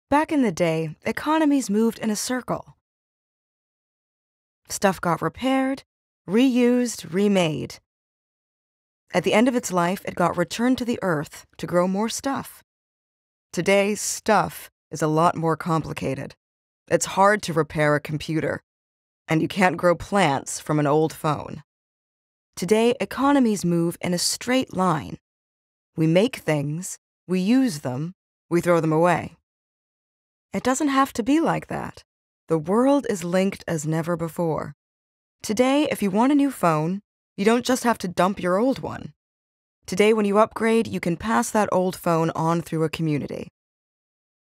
Back in the day, economies moved in a circle. Stuff got repaired, reused, remade. At the end of its life, it got returned to the earth to grow more stuff. Today, stuff is a lot more complicated. It's hard to repair a computer, and you can't grow plants from an old phone. Today, economies move in a straight line. We make things, we use them, we throw them away. It doesn't have to be like that. The world is linked as never before. Today, if you want a new phone, you don't just have to dump your old one. Today, when you upgrade, you can pass that old phone on through a community.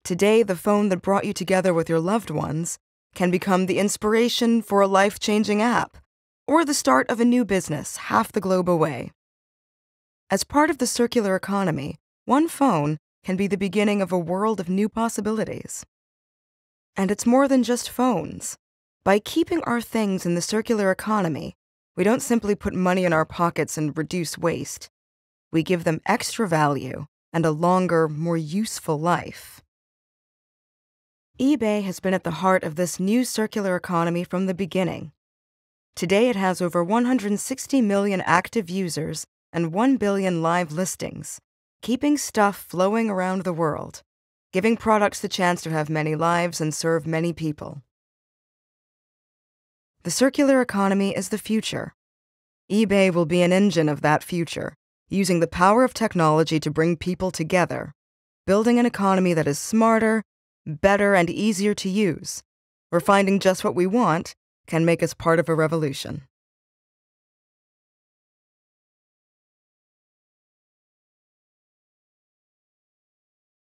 Today, the phone that brought you together with your loved ones can become the inspiration for a life-changing app, or the start of a new business half the globe away. As part of the circular economy, one phone can be the beginning of a world of new possibilities. And it's more than just phones. By keeping our things in the circular economy, we don't simply put money in our pockets and reduce waste. We give them extra value and a longer, more useful life. eBay has been at the heart of this new circular economy from the beginning. Today it has over 160 million active users and 1 billion live listings, keeping stuff flowing around the world, giving products the chance to have many lives and serve many people. The circular economy is the future. eBay will be an engine of that future, using the power of technology to bring people together, building an economy that is smarter, better, and easier to use, where finding just what we want can make us part of a revolution.